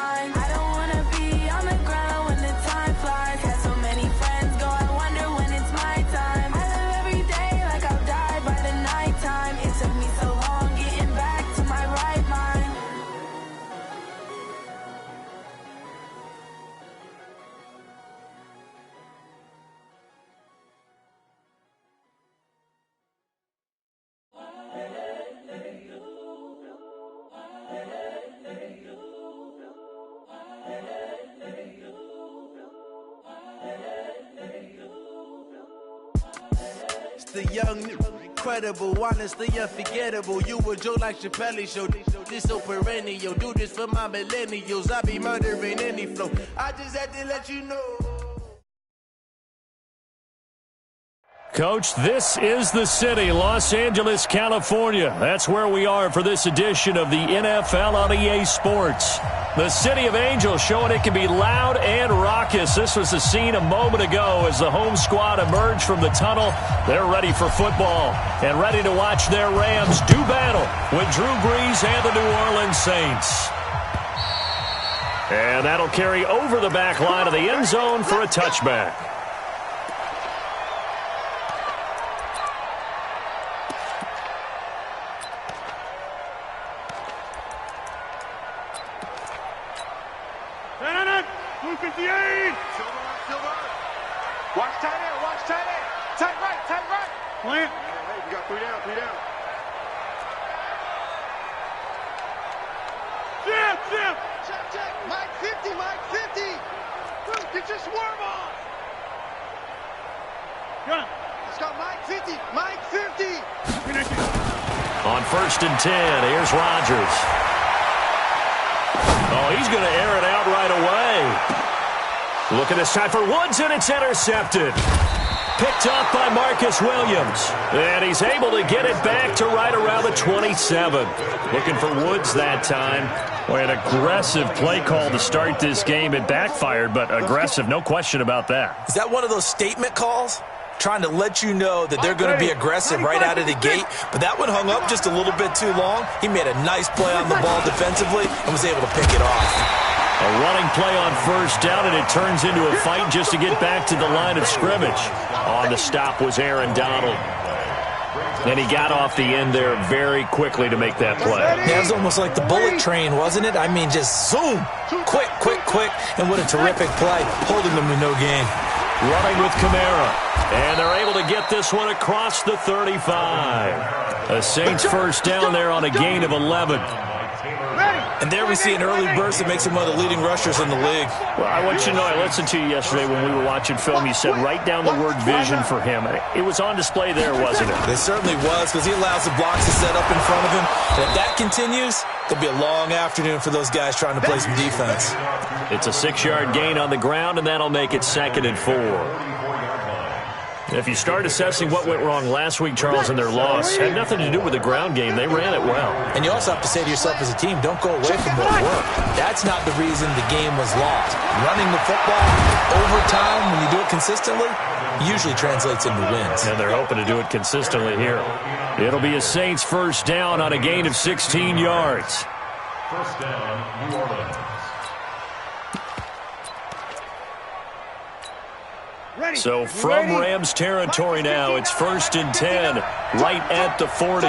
mind. I don't wanna be on the ground when the time flies. Had so many friends go, I wonder when it's my time. I live every day like I'll die by the nighttime. It took me so long getting back to my right mind. The young, incredible, honestly unforgettable. You a joke like Chappelle Show. This so perennial. Do this for my millennials. I be murdering any flow. I just had to let you know. Coach, this is the city, Los Angeles, California. That's where we are for this edition of the NFL on EA Sports. The City of Angels showing it can be loud and raucous. This was the scene a moment ago as the home squad emerged from the tunnel. They're ready for football and ready to watch their Rams do battle with Drew Brees and the New Orleans Saints. And that'll carry over the back line of the end zone for a touchback. Watch tight end, watch tight end. Tight right, tight right. Plant. Hey, you got 3 down, 3 down. Jim. Check. Mike 50, Mike 50. Get your swarm on. Gun. Let's go, Mike 50, Mike 50. On 1st and 10, here's Rodgers. Oh, he's going to air it out right away. Look at this time for Woods, and it's intercepted. Picked up by Marcus Williams. And he's able to get it back to right around the 27. Looking for Woods that time. Boy, an aggressive play call to start this game. It backfired, but aggressive, no question about that. Is that one of those statement calls? Trying to let you know that they're going to be aggressive right out of the gate. But that one hung up just a little bit too long. He made a nice play on the ball defensively and was able to pick it off. A running play on 1st down, and it turns into a fight just to get back to the line of scrimmage. On the stop was Aaron Donald. And he got off the end there very quickly to make that play. Yeah, it was almost like the bullet train, wasn't it? I mean, just zoom. Quick. And what a terrific play, holding them to no gain. Running with Kamara. And they're able to get this one across the 35. A Saints 1st down there on a gain of 11. And there we see an early burst that makes him one of the leading rushers in the league. Well, I want you to know, I listened to you yesterday when we were watching film. You said write down the word vision for him. It was on display there, wasn't it? It certainly was, because he allows the blocks to set up in front of him. And if that continues, it'll be a long afternoon for those guys trying to play some defense. It's a 6-yard gain on the ground, and that'll make it 2nd and 4. If you start assessing what went wrong last week, Charles, in their loss, had nothing to do with the ground game. They ran it well. And you also have to say to yourself as a team, don't go away from what worked. That's not the reason the game was lost. Running the football over time, when you do it consistently, usually translates into wins. And they're hoping to do it consistently here. It'll be a Saints 1st down on a gain of 16 yards. 1st down, New Orleans. So from Rams territory now, it's 1st and 10, right at the 40.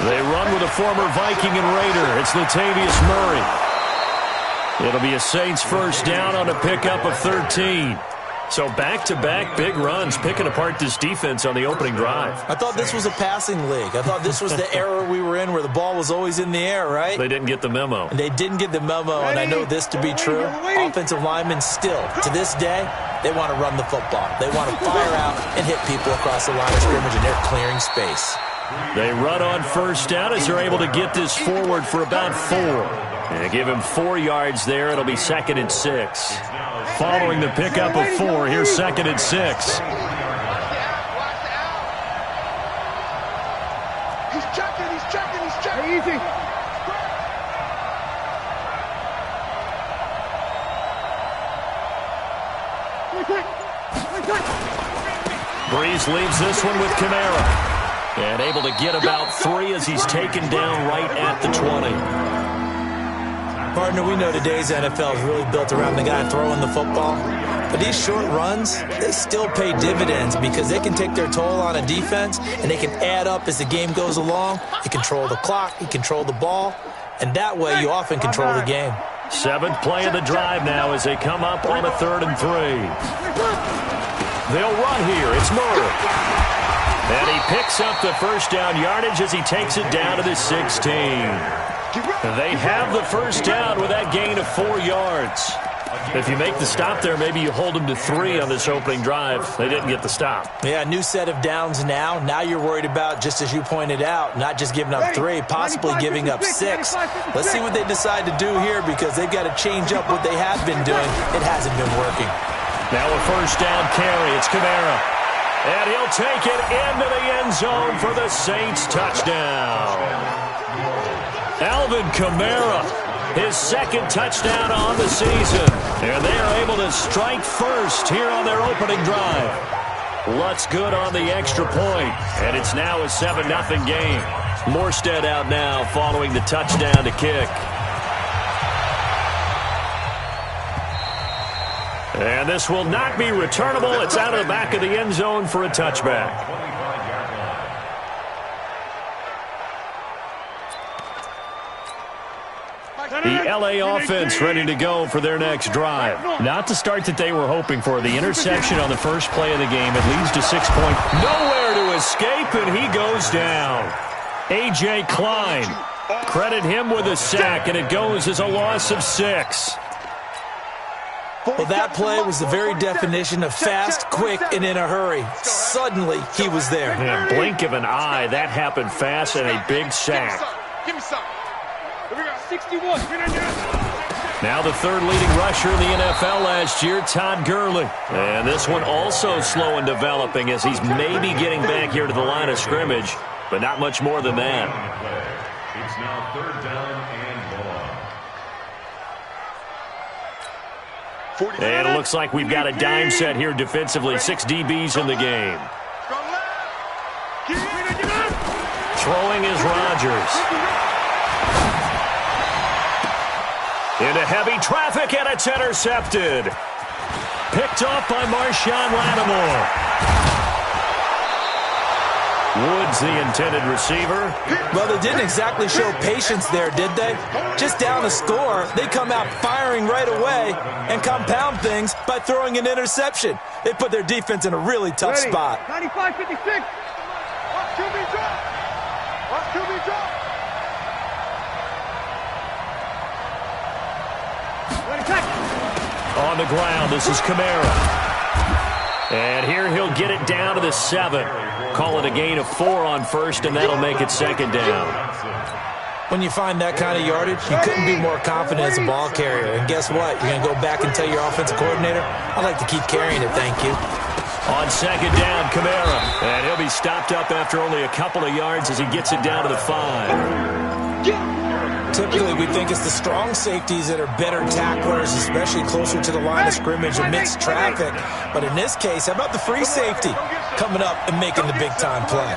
They run with a former Viking and Raider. It's Latavius Murray. It'll be a Saints 1st down on a pickup of 13. So back-to-back big runs, picking apart this defense on the opening drive. I thought this was a passing league. I thought this was the era we were in where the ball was always in the air, right? They didn't get the memo. And they didn't get the memo, and I know this to be true. Offensive linemen still, to this day, they want to run the football. They want to fire out and hit people across the line of scrimmage, and they're clearing space. They run on 1st down as they're able to get this forward for about 4. And give him 4 yards there. It'll be 2nd and 6. Following the pickup of 4, here's 2nd and 6. He's checking. Easy. Brees leaves this one with Kamara. And able to get about 3 as he's taken down right at the 20. Partner, we know today's NFL is really built around the guy throwing the football. But these short runs, they still pay dividends because they can take their toll on a defense and they can add up as the game goes along. You control the clock, you control the ball, and that way you often control the game. 7th play of the drive now as they come up on a 3rd and 3. They'll run here. It's Murray. And he picks up the first down yardage as he takes it down to the 16. They have the first down with that gain of 4 yards. If you make the stop there, maybe you hold them to 3 on this opening drive. They didn't get the stop. Yeah, new set of downs now. Now you're worried about, just as you pointed out, not just giving up 3, possibly giving up 6. Let's see what they decide to do here because they've got to change up what they have been doing. It hasn't been working. Now a first down carry. It's Kamara. And he'll take it into the end zone for the Saints touchdown. Alvin Kamara, his 2nd touchdown on the season. And they are able to strike first here on their opening drive. Lutz good on the extra point. And it's now a 7-0 game. Morstead out now following the touchdown to kick. And this will not be returnable. It's out of the back of the end zone for a touchback. The L.A. offense ready to go for their next drive. Not the start that they were hoping for. The interception on the first play of the game. It leads to 6 points. Nowhere to escape, and he goes down. A.J. Klein. Credit him with a sack, and it goes as a loss of 6. Well, that play was the very definition of fast, quick, and in a hurry. Suddenly, he was there. In a blink of an eye, that happened fast and a big sack. Give me some. Here we go. 61. Now the 3rd leading rusher in the NFL last year, Todd Gurley. And this one also slow in developing as he's maybe getting back here to the line of scrimmage, but not much more than that. It's now 3rd down and long. And it looks like we've got a dime set here defensively. 6 DBs in the game. Throwing is Rodgers. Into heavy traffic, and it's intercepted. Picked off by Marshawn Lattimore. Woods, the intended receiver. Well, they didn't exactly show patience there, did they? Just down a score, they come out firing right away and compound things by throwing an interception. They put their defense in a really tough spot. 95-56. Watch QB drop. Watch QB drop. On the ground, this is Kamara. And here he'll get it down to the 7. Call it a gain of 4 on first, and that'll make it 2nd down. When you find that kind of yardage, you couldn't be more confident as a ball carrier. And guess what? You're going to go back and tell your offensive coordinator, I'd like to keep carrying it, thank you. On 2nd down, Kamara. And he'll be stopped up after only a couple of yards as he gets it down to the 5. Typically, we think it's the strong safeties that are better tacklers, especially closer to the line of scrimmage amidst traffic. But in this case, how about the free safety coming up and making the big-time play?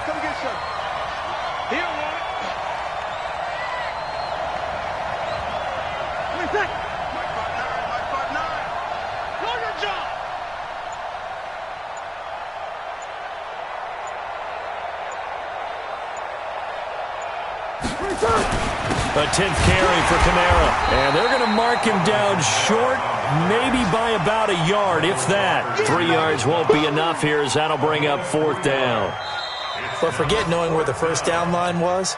A 10th carry for Kamara. And they're going to mark him down short, maybe by about a yard, if that. 3 yards won't be enough here as that'll bring up 4th down. But forget knowing where the first down line was.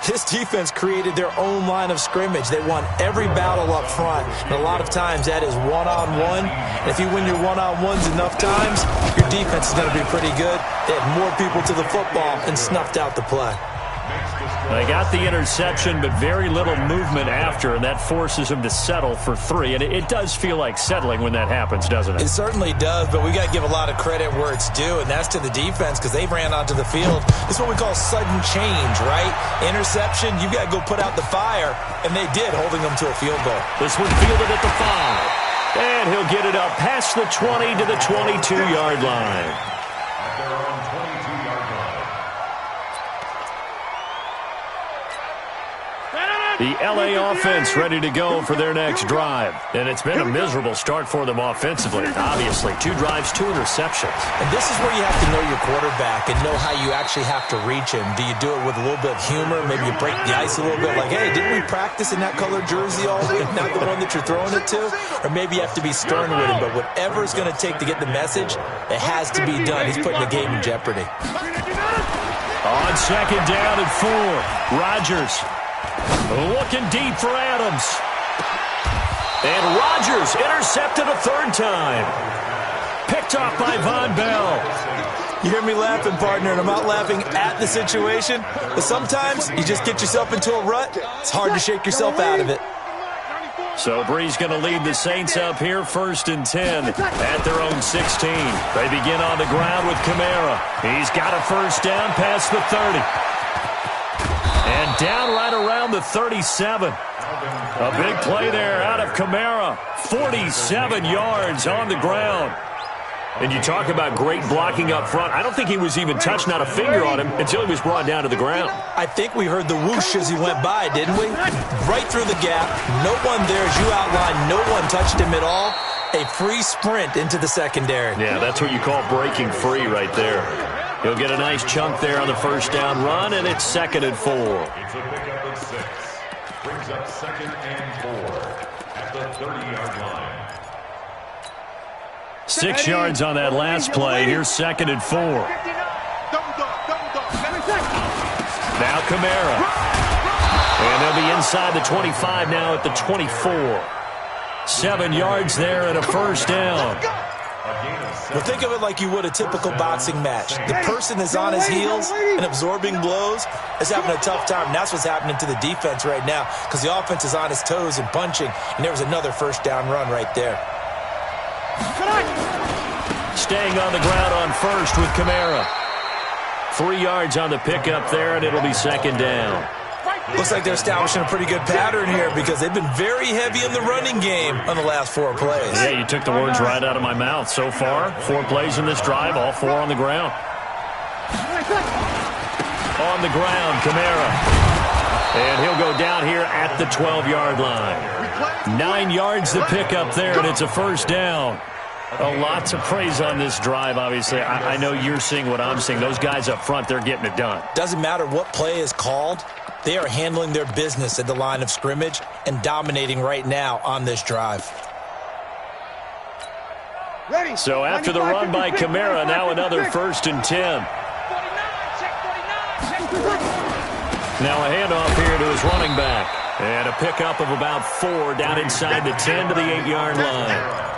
This defense created their own line of scrimmage. They won every battle up front. And a lot of times that is one-on-one. And if you win your one-on-ones enough times, your defense is going to be pretty good. They had more people to the football and snuffed out the play. They got the interception, but very little movement after, and that forces them to settle for 3. And it does feel like settling when that happens, doesn't it? It certainly does, but we got to give a lot of credit where it's due, and that's to the defense because they ran onto the field. It's what we call sudden change, right? Interception, you got to go put out the fire, and they did, holding them to a field goal. This one fielded at the 5. And he'll get it up past the 20 to the 22-yard line. The The LA offense ready to go for their next drive. And it's been a miserable start for them offensively, obviously. 2 drives, 2 interceptions. And this is where you have to know your quarterback and know how you actually have to reach him. Do you do it with a little bit of humor? Maybe you break the ice a little bit like, hey, didn't we practice in that colored jersey all week, not the one that you're throwing it to? Or maybe you have to be stern with him. But whatever it's going to take to get the message, it has to be done. He's putting the game in jeopardy. On second down and 4, Rodgers looking deep for Adams. And Rodgers intercepted a 3rd time. Picked off by Von Bell. You hear me laughing, partner, and I'm not laughing at the situation, but sometimes you just get yourself into a rut. It's hard to shake yourself out of it. So Bree's going to lead the Saints up here 1st and 10 at their own 16. They begin on the ground with Kamara. He's got a 1st down past the 30. And down right around the 37. A big play there out of Kamara. 47 yards on the ground. And you talk about great blocking up front. I don't think he was even touched, not a finger on him, until he was brought down to the ground. I think we heard the whoosh as he went by, didn't we? Right through the gap. No one there, as you outlined. No one touched him at all. A free sprint into the secondary. Yeah, that's what you call breaking free right there. He'll get a nice chunk there on the 1st down run, and it's 2nd and 4. It's a pickup of 6. Brings up 2nd and 4 at the 30-yard line. 6 yards on that last play. Here's 2nd and 4. Now Kamara. And they'll be inside the 25 now at the 24. 7 yards there and a 1st down. Well, think of it like you would a typical boxing match. The person is on his heels and absorbing blows is having a tough time. And that's what's happening to the defense right now because the offense is on his toes and punching. And there was another 1st down run right there. Staying on the ground on 1st with Kamara. 3 yards on the pickup there, and it'll be 2nd down. Looks like they're establishing a pretty good pattern here because they've been very heavy in the running game on the last 4 plays. Yeah, you took the words right out of my mouth. So far, 4 plays in this drive, all 4 on the ground. On the ground, Kamara. And he'll go down here at the 12-yard line. 9 yards to pick up there, and it's a 1st down. A lot to praise on this drive, obviously. I know you're seeing what I'm seeing. Those guys up front, they're getting it done. Doesn't matter what play is called. They are handling their business at the line of scrimmage and dominating right now on this drive. So after the run by Kamara, now another 1st and 10. Now a handoff here to his running back. And a pickup of about 4 down inside the 10 to the 8-yard line.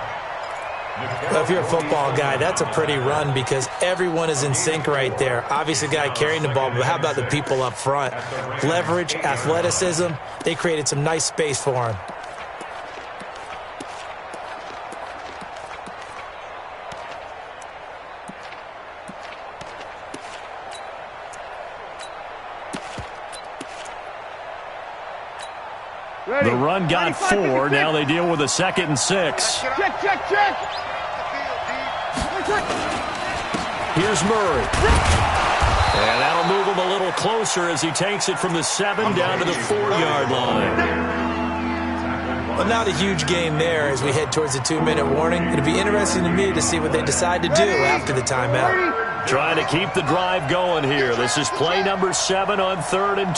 Well, if you're a football guy, that's a pretty run because everyone is in sync right there. Obviously, the guy carrying the ball, but how about the people up front? Leverage, athleticism, they created some nice space for him. The run got 4. Now they deal with a 2nd and 6. Check. Here's Murray. And that'll move him a little closer as he takes it from the 7 down to the 4-yard line. Well, not a huge gain there as we head towards the 2-minute warning. It'll be interesting to me to see what they decide to do after the timeout. Trying to keep the drive going here. This is play number 7 on 3rd and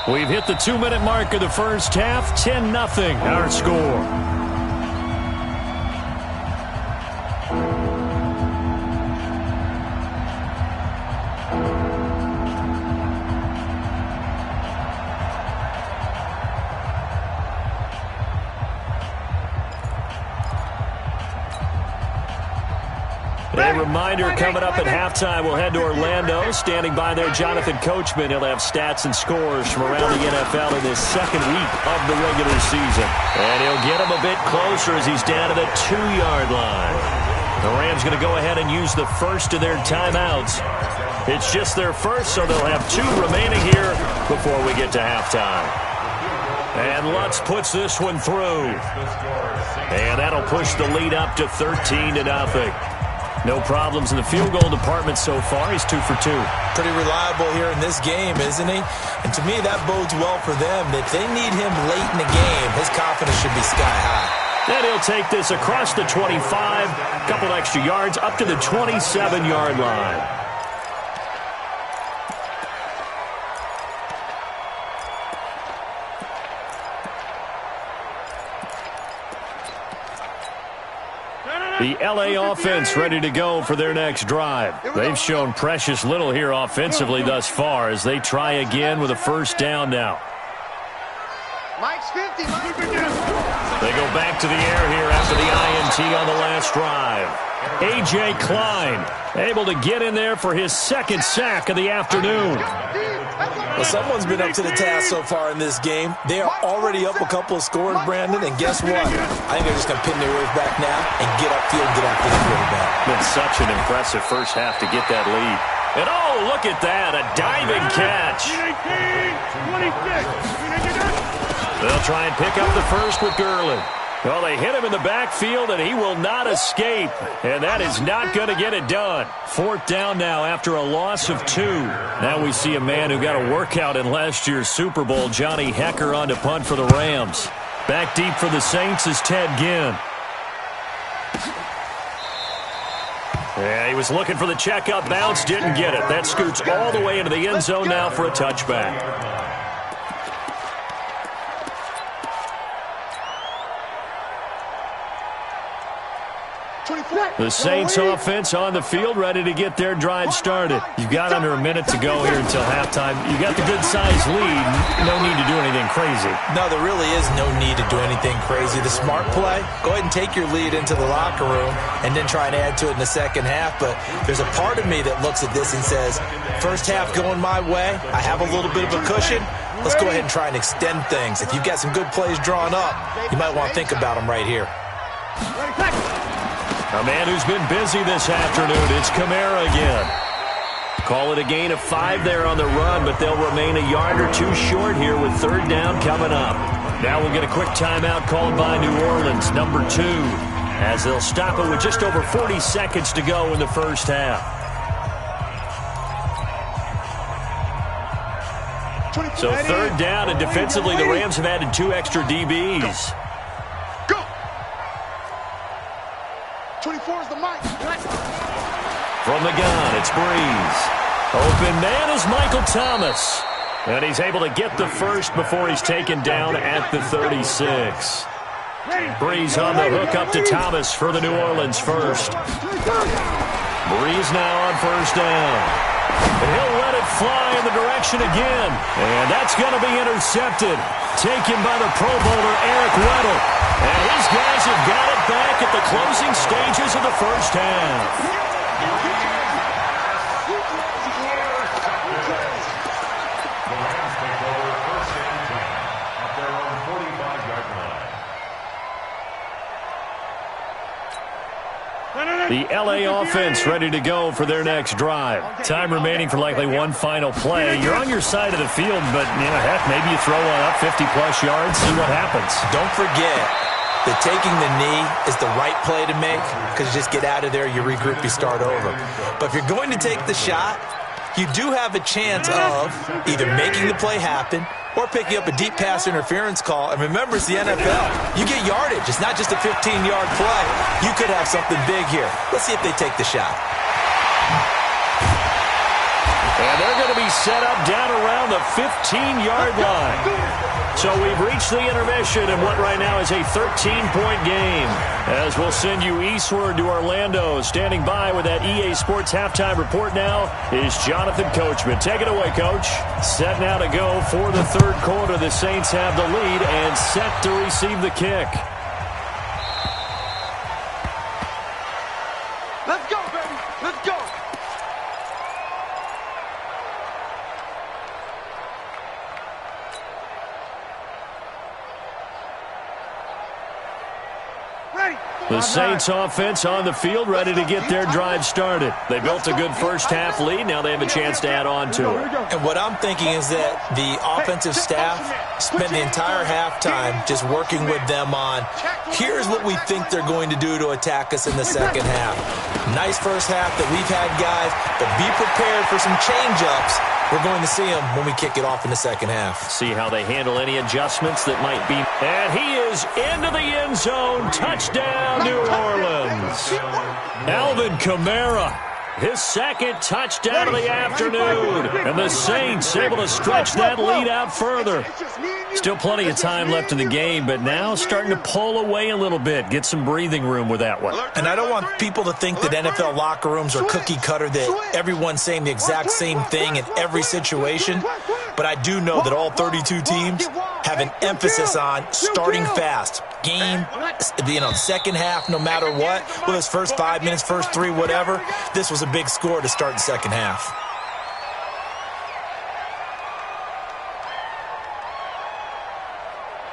2. We've hit the 2-minute mark of the first half. 10-0 our score. A reminder coming up at halftime, we'll head to Orlando. Standing by there, Jonathan Coachman. He'll have stats and scores from around the NFL in this 2nd week of the regular season. And he'll get him a bit closer as he's down to the 2-yard line. The Rams going to go ahead and use the first of their timeouts. It's just their first, so they'll have 2 remaining here before we get to halftime. And Lutz puts this one through. And that'll push the lead up to 13-0. No problems in the field goal department so far. He's 2 for 2. Pretty reliable here in this game, isn't he? And to me, that bodes well for them. If they need him late in the game, his confidence should be sky high. And he'll take this across the 25, a couple extra yards, up to the 27-yard line. The LA offense ready to go for their next drive. They've shown precious little here offensively thus far as they try again with a first down now. Mike's 50. They go back to the air here after the INT on the last drive. A.J. Klein able to get in there for his second sack of the afternoon. Well, someone's been up to the task so far in this game. They are already up a couple of scores, Brandon, and guess what? I think they're just going to pin their ears back now and get upfield and get after the quarterback. Been such an impressive first half to get that lead. And oh, look at that, a diving catch. 26. They'll try and pick up the first with Gurley. Well, they hit him in the backfield, and he will not escape. And that is not going to get it done. Fourth down now after a loss of 2. Now we see a man who got a workout in last year's Super Bowl, Johnny Hekker, on to punt for the Rams. Back deep for the Saints is Ted Ginn. Yeah, he was looking for the checkup bounce, didn't get it. That scoots all the way into the end zone now for a touchback. The Saints offense on the field, ready to get their drive started. You've got under a minute to go here until halftime. You've got the good-sized lead. No need to do anything crazy. No, there really is no need to do anything crazy. The smart play, go ahead and take your lead into the locker room and then try and add to it in the second half. But there's a part of me that looks at this and says, first half going my way, I have a little bit of a cushion. Let's go ahead and try and extend things. If you've got some good plays drawn up, you might want to think about them right here. A man who's been busy this afternoon, it's Kamara again. Call it a gain of 5 there on the run, but they'll remain a yard or 2 short here with third down coming up. Now we'll get a quick timeout called by New Orleans, number 2, as they'll stop it with just over 40 seconds to go in the first half. So third down, and defensively the Rams have added 2 extra DBs. 24 is the mic. From the gun, it's Breeze. Open man is Michael Thomas. And he's able to get the first before he's taken down at the 36. Breeze on the hook up to Thomas for the New Orleans first. Breeze now on first down. And he'll let it fly in the direction again. And that's going to be intercepted. Taken by the Pro Bowler, Eric Weddle. And his guys have got it back at the closing stages of the first half. The LA offense ready to go for their next drive. Time remaining for likely one final play. You're on your side of the field, but, heck, maybe you throw one up 50-plus yards, see what happens. Don't forget that taking the knee is the right play to make because you just get out of there, you regroup, you start over. But if you're going to take the shot, you do have a chance of either making the play happen or picking up a deep pass interference call. And remember, it's the NFL. You get yardage. It's not just a 15-yard play. You could have something big here. Let's see if they take the shot. And they're going to be set up down around the 15-yard line. So we've reached the intermission in what right now is a 13-point game. As we'll send you eastward to Orlando. Standing by with that EA Sports halftime report now is Jonathan Coachman. Take it away, Coach. Set now to go for the third quarter. The Saints have the lead and set to receive the kick. Let's go, baby. Let's go. Ready. The Saints offense on the field, ready to get their drive started. They built a good first-half lead. Now they have a chance to add on to it. And what I'm thinking is that the offensive staff spent the entire halftime just working with them on, here's what we think they're going to do to attack us in the second half. Nice first half that we've had, guys, but be prepared for some change-ups. We're going to see them when we kick it off in the second half. See how they handle any adjustments that might be. And he is into the end zone. Touchdown, New Orleans. Alvin Kamara, his second touchdown of the afternoon. And the Saints able to stretch that lead out further. Still plenty of time left in the game, but now starting to pull away a little bit. Get some breathing room with that one. And I don't want people to think that NFL locker rooms are cookie cutter, that everyone's saying the exact same thing in every situation. But I do know that all 32 teams have an emphasis on starting fast. Game, second half, no matter what. Whether it's first 5 minutes, first 3, whatever. This was a big score to start the second half.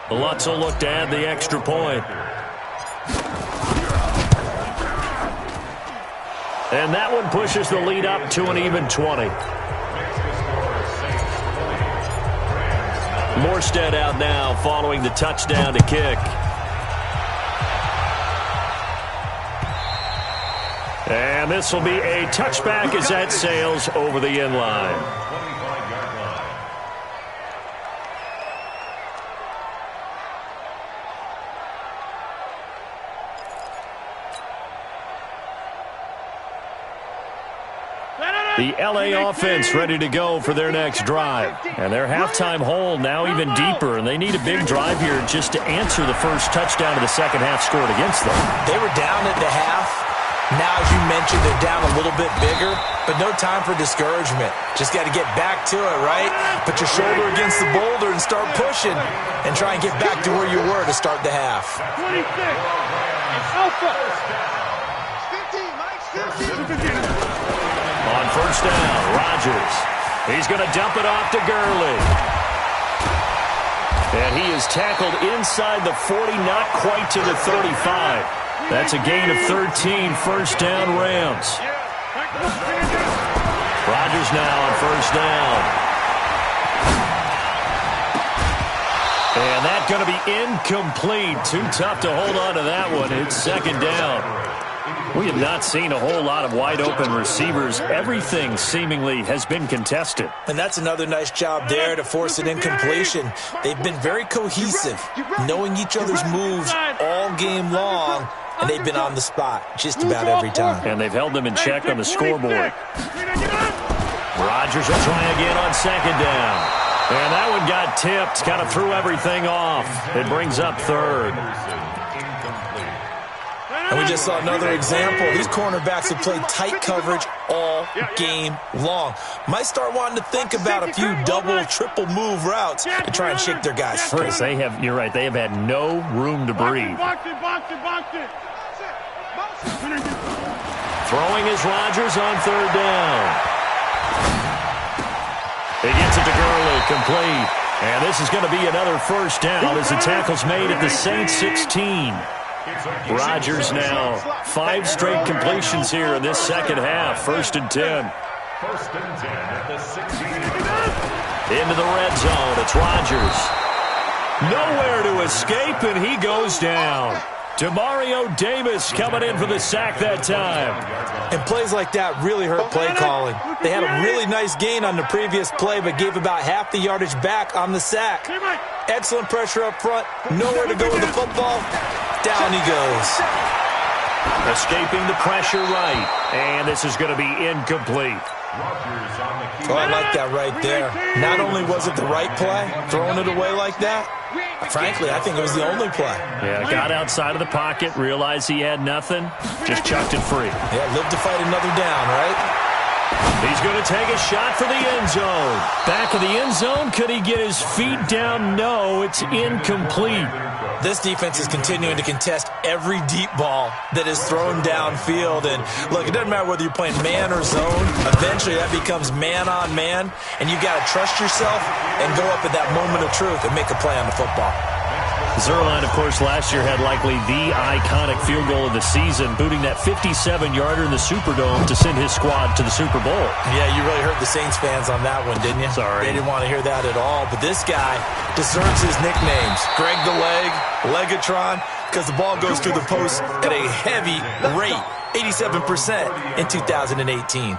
Lutz will look to add the extra point. And that one pushes the lead up to an even 20. Morstead out now following the touchdown to kick. And this will be a touchback as that sails over the end line. The LA offense ready to go for their next drive. And their halftime hole now even deeper, and they need a big drive here just to answer the first touchdown of the second half scored against them. They were down at the half. Now, as you mentioned, they're down a little bit bigger, but no time for discouragement. Just got to get back to it, right? Put your shoulder against the boulder and start pushing and try and get back to where you were to start the half. 26. Alpha. 15. On first down, Rodgers. He's going to dump it off to Gurley. And he is tackled inside the 40, not quite to the 35. That's a gain of 13, first down Rams. Rodgers now on first down. And that's going to be incomplete. Too tough to hold on to that one. It's second down. We have not seen a whole lot of wide-open receivers. Everything seemingly has been contested. And that's another nice job there to force an incompletion. They've been very cohesive, knowing each other's moves all game long, and they've been on the spot just about every time. And they've held them in check on the scoreboard. Rodgers will try again on second down. And that one got tipped, kind of threw everything off. It brings up third. And we just saw another example. These cornerbacks have played tight coverage all game long. Might start wanting to think about a few double, triple move routes to try and shake their guys free. They have, you're right, they have had no room to breathe. Throwing is Rodgers on third down. He gets it to Gurley, complete. And this is going to be another first down as the tackle's made at the Saints 16. Rodgers now 5 straight completions here in this second half. First and 10. First and 10 at the 16. Into the red zone. It's Rodgers. Nowhere to escape, and he goes down. Demario Davis coming in for the sack that time. And plays like that really hurt play calling. They had a really nice gain on the previous play, but gave about half the yardage back on the sack. Excellent pressure up front. Nowhere to go with the football. Down he goes. Escaping the pressure right. And this is going to be incomplete. Oh, I like that right there. Not only was it the right play, throwing it away like that, frankly, I think it was the only play. Yeah, got outside of the pocket, realized he had nothing, just chucked it free. Yeah, lived to fight another down, right? He's going to take a shot for the end zone. Back of the end zone, could he get his feet down? No, it's incomplete. This defense is continuing to contest every deep ball that is thrown downfield. And look, it doesn't matter whether you're playing man or zone. Eventually, that becomes man on man. And you've got to trust yourself and go up at that moment of truth and make a play on the football. Zerline, of course, last year had likely the iconic field goal of the season, booting that 57-yarder in the Superdome to send his squad to the Super Bowl. Yeah, you really hurt the Saints fans on that one, didn't you? Sorry. They didn't want to hear that at all. But this guy deserves his nicknames. Greg the Leg, Legatron, because the ball goes through the post at a heavy rate, 87% in 2018.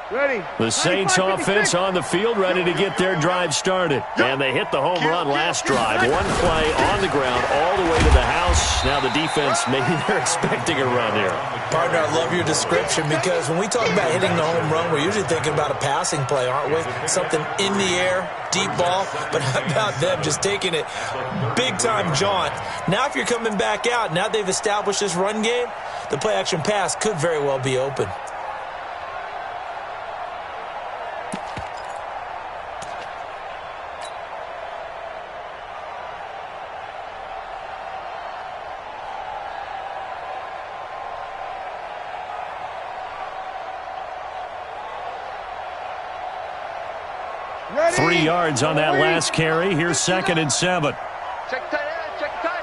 Ready. The Saints offense on the field, ready to get their drive started. And they hit the home run last drive. One play on the ground all the way to the house. Now the defense, maybe they're expecting a run here. Partner, I love your description because when we talk about hitting the home run, we're usually thinking about a passing play, aren't we? Something in the air, deep ball. But how about them just taking it big-time jaunt? Now if you're coming back out, now they've established this run game, the play-action pass could very well be open. Ready. 3 yards on that last carry. Here's 2nd and 7. Check tight end, check tight.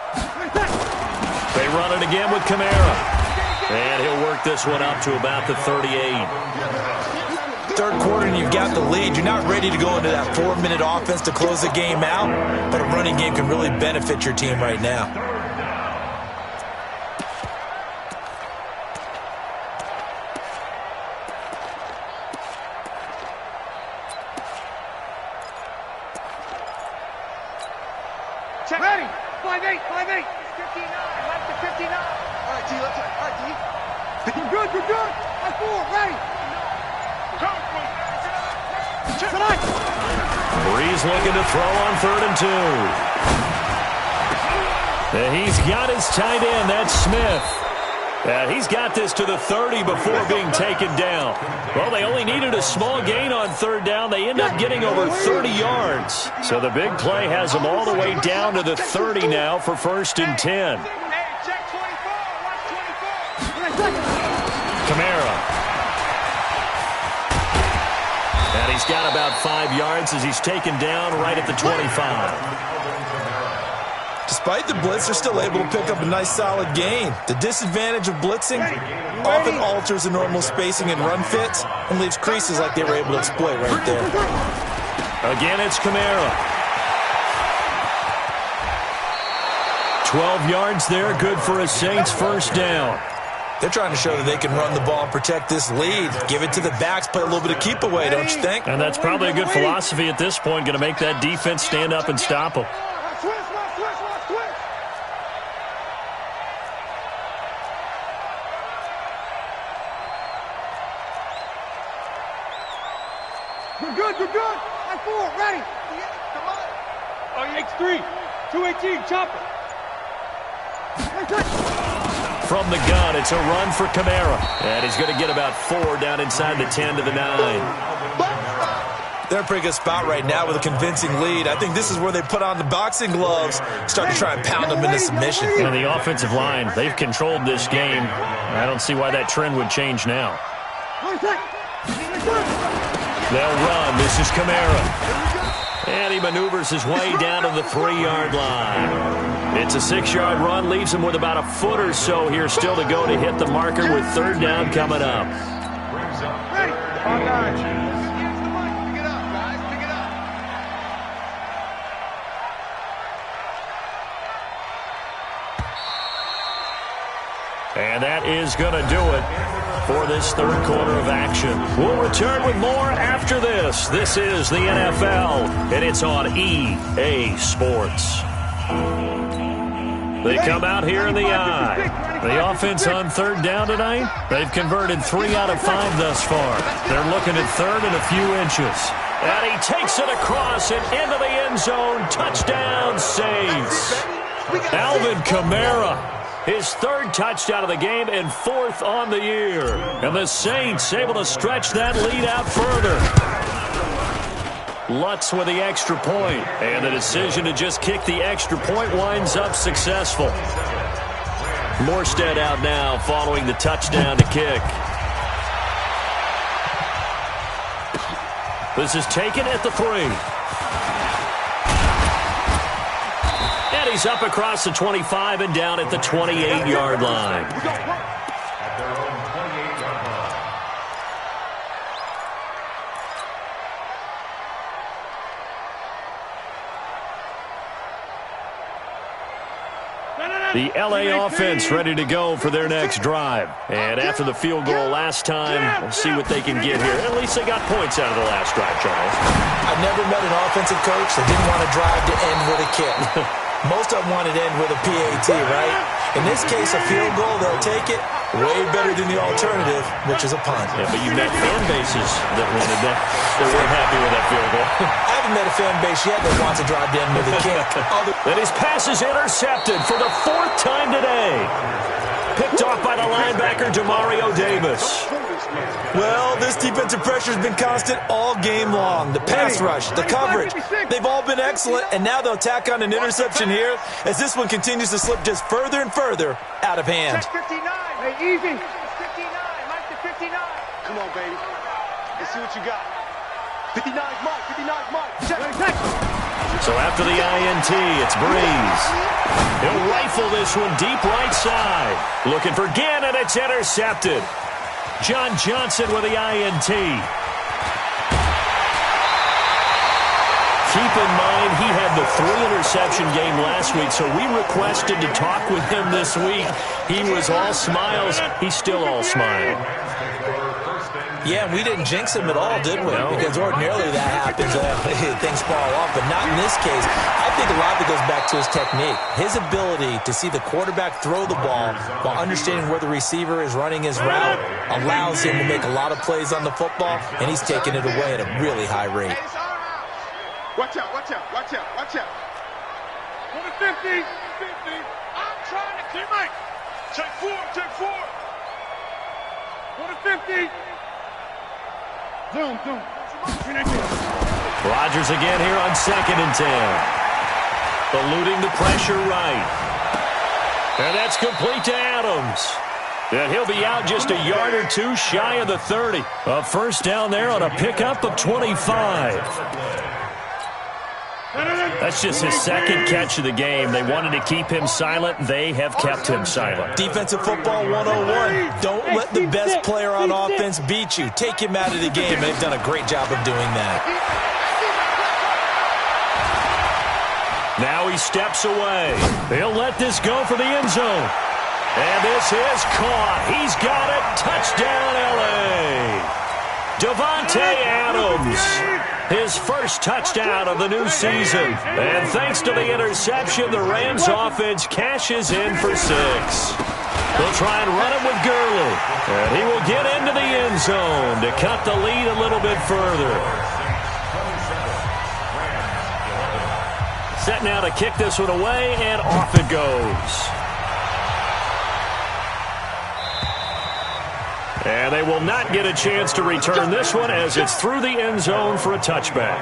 They run it again with Kamara. And he'll work this one up to about the 38. Third quarter and you've got the lead. You're not ready to go into that 4-minute offense to close the game out, but a running game can really benefit your team right now. Ready. 5-8, 5-8. 59. Left to 59. All right, T. Left side. All right, T. We're good. We're good. 5-4. Ready. Breeze looking to throw on 3rd and 2. And he's got his tight end. That's Smith. And he's got this to the 30 before being taken down. Well, they only needed a small gain on 3rd down. They end up getting over 30 yards. So the big play has them all the way down to the 30 now for 1st and 10. Check 24. Watch 24. Kamara. And he's got about 5 yards as he's taken down right at the 25. Despite the blitz, they're still able to pick up a nice solid gain. The disadvantage of blitzing often alters the normal spacing and run fits and leaves creases like they were able to exploit right there. Again, it's Kamara. 12 yards there, good for a Saints 1st down. They're trying to show that they can run the ball and protect this lead. Give it to the backs, play a little bit of keep away, don't you think? And that's probably a good philosophy at this point, going to make that defense stand up and stop them. We're good. We're good. 5-4. Ready. Come on. Oh, X3. 218. Chopper. From the gun, it's a run for Kamara. And he's going to get about 4 down inside the 10 to the 9. They're in a pretty good spot right now with a convincing lead. I think this is where they put on the boxing gloves, start to try and pound them into submission. And the offensive line, they've controlled this game. I don't see why that trend would change now. They'll run. This is Kamara. And he maneuvers his way down to the 3-yard line. It's a 6-yard run, leaves him with about a foot or so here still to go to hit the marker with 3rd down coming up. Ready. On 9. Pick it up, guys. Pick it up. And that is going to do it for this 3rd quarter of action. We'll return with more after this. This is the NFL, and it's on EA Sports. They come out here in the eye. The offense on 3rd down tonight, they've converted 3 out of 5 thus far. They're looking at 3rd and a few inches. And he takes it across and into the end zone. Touchdown, Saints. Alvin Kamara, his 3rd touchdown of the game and 4th on the year. And the Saints able to stretch that lead out further. Lutz with the extra point, and the decision to just kick the extra point winds up successful. Morstead out now following the touchdown to kick. This is taken at the 3. And he's up across the 25 and down at the 28-yard line. At their own 28-yard line. The LA offense ready to go for their next drive. And after the field goal last time, we'll see what they can get here. At least they got points out of the last drive, Charles. I've never met an offensive coach that didn't want to drive to end with a kick. Most of them wanted to end with a PAT, right? In this case, a field goal, they'll take it. Way better than the alternative, which is a punt. Yeah, but you've met fan bases that wanted that. They weren't happy with that field goal. I haven't met a fan base yet that wants to drive to end with a kick. And his pass is intercepted for the 4th time today. Picked off by the linebacker, Demario Davis. Well, this defensive pressure has been constant all game long. The pass rush, the coverage, they've all been excellent, and now they'll tack on an interception here as this one continues to slip just further and further out of hand. Check 59. Hey, easy. 59. Mike to 59. Come on, baby. Let's see what you got. 59's Mike. 59's Mike. Check. So after the INT, it's Breeze. He'll rifle this one deep right side. Looking for Ginn, and it's intercepted. John Johnson with the INT. Keep in mind, he had the 3-interception game last week, so we requested to talk with him this week. He was all smiles. He's still all smile. Yeah, we didn't jinx him at all, did we? No. Because ordinarily that happens. Things fall off, but not in this case. I think a lot of it goes back to his technique. His ability to see the quarterback throw the ball while understanding where the receiver is running his route allows him to make a lot of plays on the football, and he's taking it away at a really high rate. Watch out, watch out, watch out, watch out. 50, 50. I'm trying to keep it. Take 4, take 4. 50. Zoom. Rodgers again here on 2nd and 10. Eluding the pressure right. And that's complete to Adams. And he'll be out just a yard or two shy of the 30. A first down there on a pickup of 25. That's just his 2nd catch of the game. They wanted to keep him silent. They have kept him silent. Defensive football 101. Don't let the best player on offense beat you. Take him out of the game. They've done a great job of doing that. Now he steps away. He'll let this go for the end zone. And this is caught. He's got it. Touchdown, L.A. Davante Adams. His first touchdown of the new season. And thanks to the interception, the Rams offense cashes in for 6. They'll try and run it with Gurley. And he will get into the end zone to cut the lead a little bit further. Set now to kick this one away, and off it goes. And they will not get a chance to return this one as it's through the end zone for a touchback.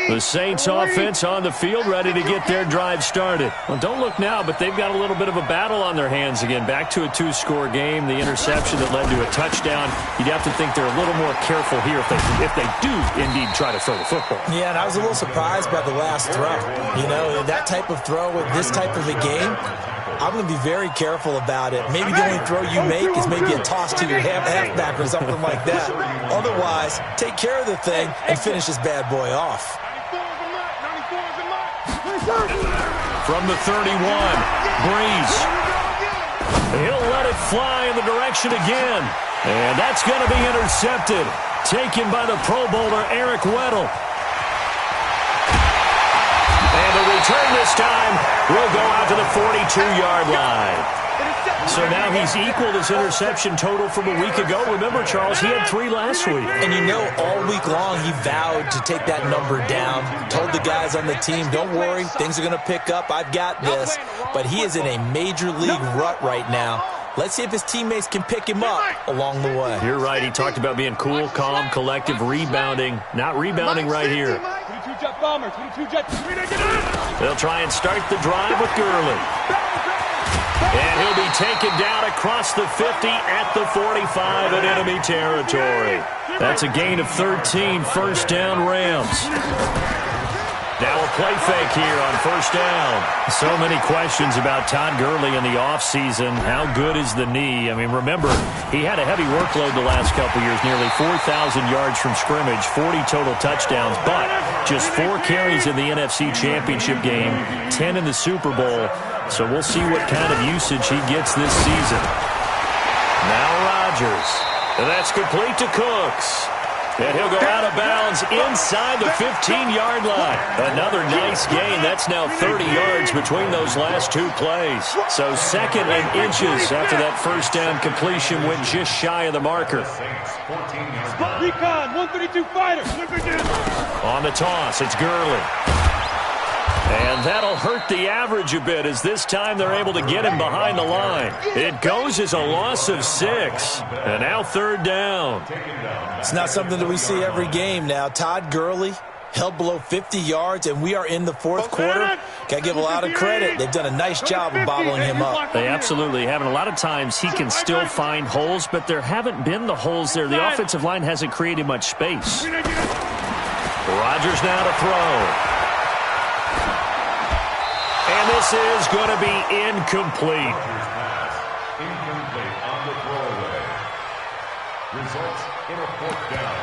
The Saints offense on the field ready to get their drive started. Well, don't look now, but they've got a little bit of a battle on their hands again. Back to a 2-score game. The interception that led to a touchdown. You'd have to think they're a little more careful here if they do indeed try to throw the football. Yeah, and I was a little surprised by the last throw. You know, that type of throw with this type of a game, I'm going to be very careful about it. Maybe the only throw you make is maybe a toss to your halfback or something like that. Otherwise, take care of the thing and finish this bad boy off. From the 31, Breeze. He'll let it fly in the direction again. And that's going to be intercepted. Taken by the Pro Bowler, Eric Weddle. And the return this time will go out to the 42-yard line. So now he's equaled his interception total from a week ago. Remember, Charles, he had 3 last week. And you know, all week long he vowed to take that number down. Told the guys on the team, don't worry, things are going to pick up. I've got this. But he is in a major league rut right now. Let's see if his teammates can pick him up along the way. You're right. He talked about being cool, calm, collective, rebounding. Not rebounding right here. 22-jet bomber, 22-jet. They'll try and start the drive with Gurley. And he'll be taken down across the 50 at the 45 in enemy territory. That's a gain of 13, first down Rams. Now a play fake here on first down. So many questions about Todd Gurley in the offseason. How good is the knee? I mean, remember, he had a heavy workload the last couple years, nearly 4,000 yards from scrimmage, 40 total touchdowns, but just 4 carries in the NFC Championship game, 10 in the Super Bowl. So we'll see what kind of usage he gets this season. Now Rodgers. And that's complete to Cooks. And he'll go out of bounds inside the 15-yard line. Another nice gain. That's now 30 yards between those last 2 plays. So second and inches after that first down completion went just shy of the marker. Recon, 132 fighter. On the toss, it's Gurley. And that'll hurt the average a bit as this time they're able to get him behind the line. It goes as a loss of 6. And now third down. It's not something that we see every game now. Todd Gurley held below 50 yards, and we are in the 4th quarter. Got to give a lot of credit. They've done a nice job of bottling him up. They absolutely have. And a lot of times he can still find holes, but there haven't been the holes there. The offensive line hasn't created much space. Rodgers now to throw. And this is going to be incomplete. Incomplete on the throwaway. Results in a 4th down.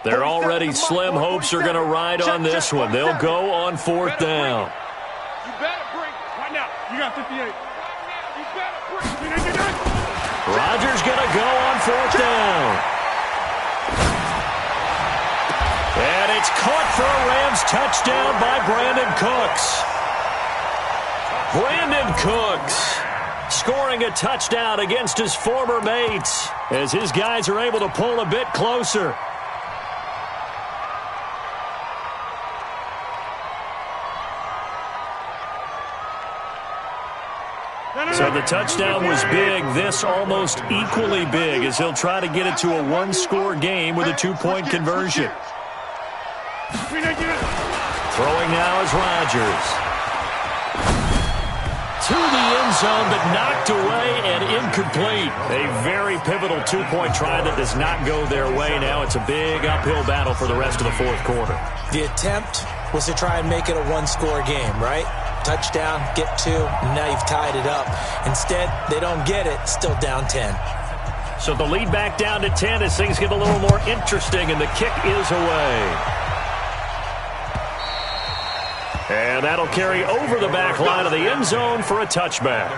They're already slim hopes are going to ride on this one. They'll go on 4th down. You better bring. Right now. You got 58. You better bring. Rodgers going to go on 4th down. And it's caught for a Rams touchdown by Brandon Cooks. Brandon Cooks scoring a touchdown against his former mates as his guys are able to pull a bit closer. So the touchdown was big. This almost equally big as he'll try to get it to a 1-score game with a 2-point conversion. Throwing now is Rodgers. To the end zone, but knocked away and incomplete. A very pivotal 2-point try that does not go their way. Now it's a big uphill battle for the rest of the 4th quarter. The attempt was to try and make it a 1-score game, right? Touchdown, get 2, now you've tied it up. Instead, they don't get it, still down 10. So the lead back down to 10 as things get a little more interesting, and the kick is away. And that'll carry over the back line of the end zone for a touchback.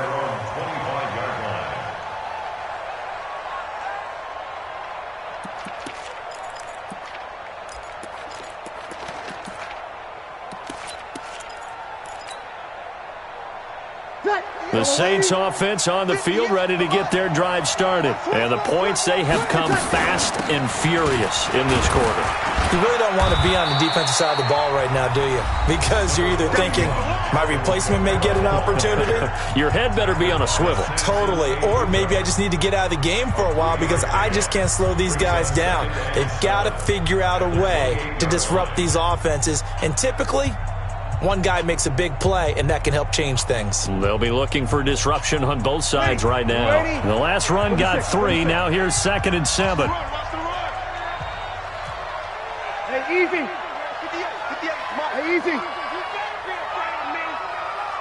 The Saints offense on the field ready to get their drive started. And the points, they have come fast and furious in this quarter. You really don't want to be on the defensive side of the ball right now, do you? Because you're either thinking, my replacement may get an opportunity. Your head better be on a swivel. Totally. Or maybe I just need to get out of the game for a while because I just can't slow these guys down. They've got to figure out a way to disrupt these offenses. And typically, one guy makes a big play, and that can help change things. They'll be looking for disruption on both sides right now. The last run got 3. Now here's 2nd and 7. Hey, easy. 58, come on. Hey, easy.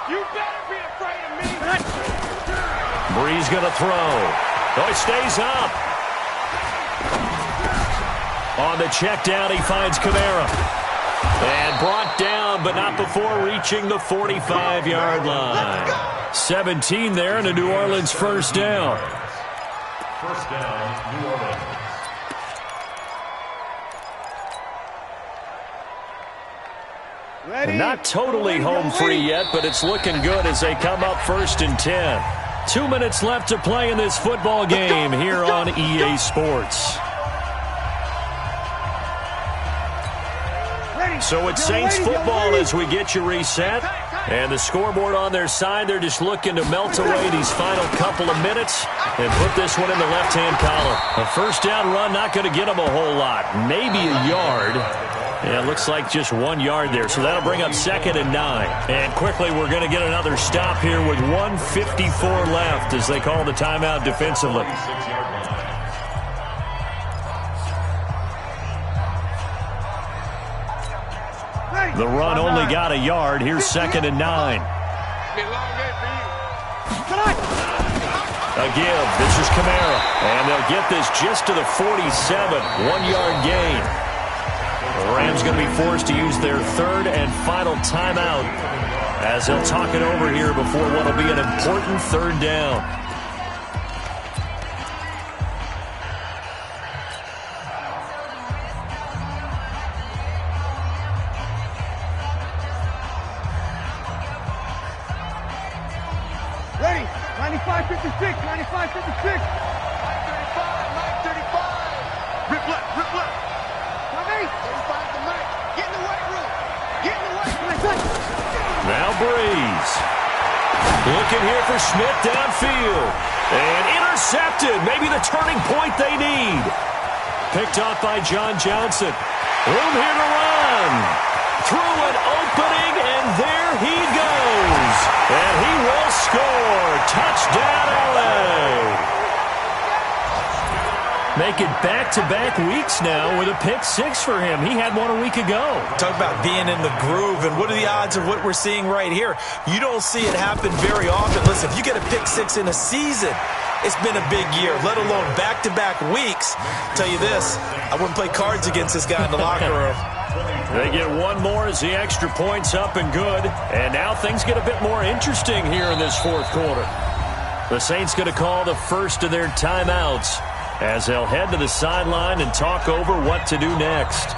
You better be afraid of me. Breeze going to throw. Oh, he stays up. On the check down, he finds Kamara. And brought down, but not before reaching the 45-yard line. 17 there and a New Orleans first down. First down, New Orleans. And not totally home free yet, but it's looking good as they come up 1st and 10. 2 minutes left to play in this football game here on EA Sports. So it's Saints football as we get you reset. And the scoreboard on their side, they're just looking to melt away these final couple of minutes and put this one in the left-hand column. A first down run, not going to get them a whole lot. Maybe a yard. Yeah, it looks like just 1 yard there. So that'll bring up 2nd and 9. And quickly, we're going to get another stop here with 1:54 left as they call the timeout defensively. The run only got a yard. Here's 2nd and 9. A give. This is Kamara. And they'll get this just to the 47. 1 yard gain. The Rams going to be forced to use their 3rd and final timeout as they'll talk it over here before what will be an important 3rd down. Ready? 95-56, 95-56. 935, 935. Rip left, rip left. 35 to Mike. Get in the weight room. Get in the weight room. Now Breeze. Looking here for Smith downfield. And intercepted. Maybe the turning point they need. Picked off by John Johnson. Room here to run. Through an opening, and there he goes. And he will score. Touchdown, LA. Make it back-to-back weeks now with a pick 6 for him. He had one a week ago. Talk about being in the groove, and what are the odds of what we're seeing right here? You don't see it happen very often. Listen, if you get a pick 6 in a season, it's been a big year, let alone back-to-back weeks. I'll tell you this, I wouldn't play cards against this guy in the locker room. They get one more as the extra point's up and good. And now things get a bit more interesting here in this 4th quarter. The Saints going to call the first of their timeouts as they'll head to the sideline and talk over what to do next.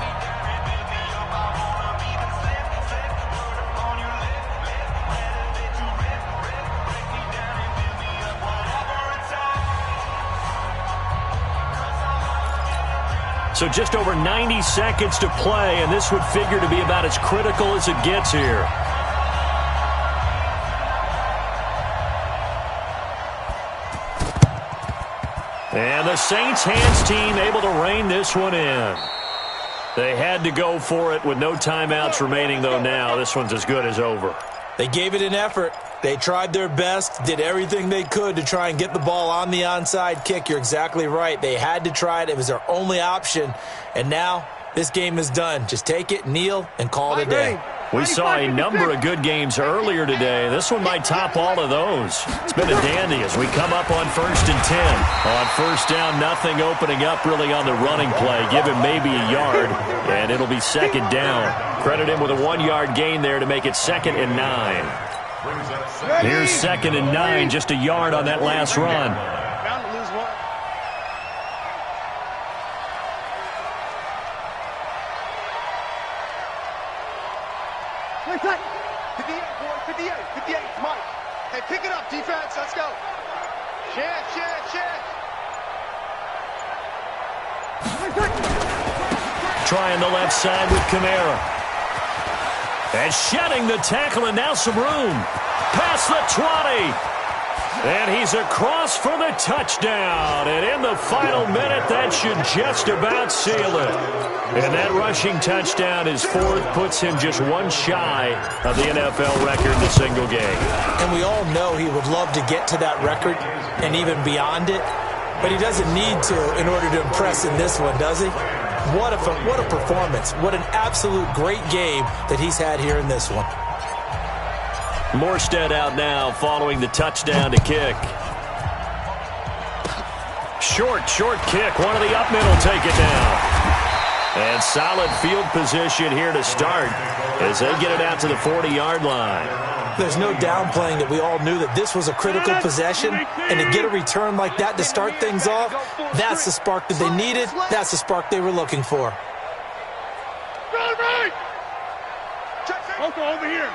So just over 90 seconds to play, and this would figure to be about as critical as it gets here. And the Saints hands team able to rein this one in. They had to go for it with no timeouts remaining, though now. This one's as good as over. They gave it an effort. They tried their best, did everything they could to try and get the ball on the onside kick. You're exactly right. They had to try it. It was their only option. And now this game is done. Just take it, kneel, and call it a day. We saw a number of good games earlier today. This one might top all of those. It's been a dandy as we come up on 1st and 10. On 1st down, nothing opening up really on the running play. Give him maybe a yard, and it'll be 2nd down. Credit him with a 1 yard gain there to make it 2nd and 9. Here's 2nd and 9, just a yard on that last run. Bound to lose one. Play tight. 58, boy, 58, 58, Mike. Hey, pick it up, defense, let's go. Share. Trying the left side with Kamara. And shedding the tackle, and now some room. Past the 20. And he's across for the touchdown. And in the final minute, that should just about seal it. And that rushing touchdown, his 4th, puts him just one shy of the NFL record in a single game. And we all know he would love to get to that record and even beyond it. But he doesn't need to in order to impress in this one, does he? What a performance. What an absolute great game that he's had here in this one. Morstead out now following the touchdown to kick. Short kick. One of the up middle take it down. And solid field position here to start as they get it out to the 40-yard line. There's no downplaying that we all knew that this was a critical possession, and to get a return like that to start things off, that's the spark that they needed. That's the spark they were looking for. Right! Oka, over here.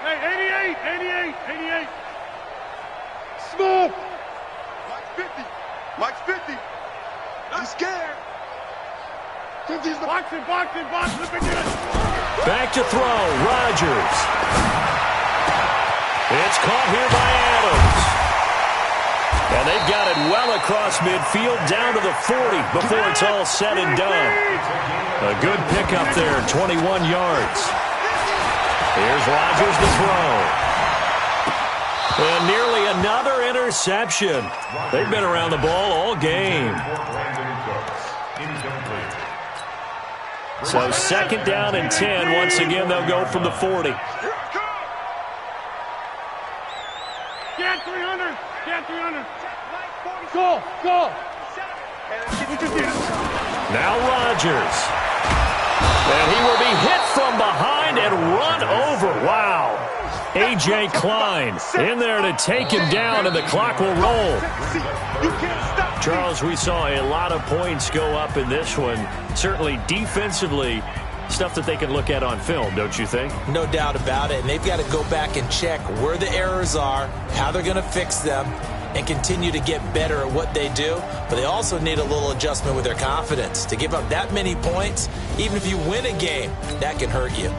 Hey, 88. Small. Mike's 50. He's scared. Box it. Look at this. Back to throw, Rodgers. It's caught here by Adams. And they've got it well across midfield, down to the 40 before it's all said and done. A good pickup there, 21 yards. Here's Rodgers to throw. And nearly another interception. They've been around the ball all game. So 2nd down and 10. Once again, they'll go from the 40. Get 300. Go. Now Rodgers. And he will be hit from behind and run over. Wow. A.J. Klein in there to take him down, and the clock will roll. Charles, we saw a lot of points go up in this one. Certainly defensively, stuff that they can look at on film, don't you think? No doubt about it, and they've got to go back and check where the errors are, how they're going to fix them, and continue to get better at what they do. But they also need a little adjustment with their confidence. To give up that many points, even if you win a game, that can hurt you.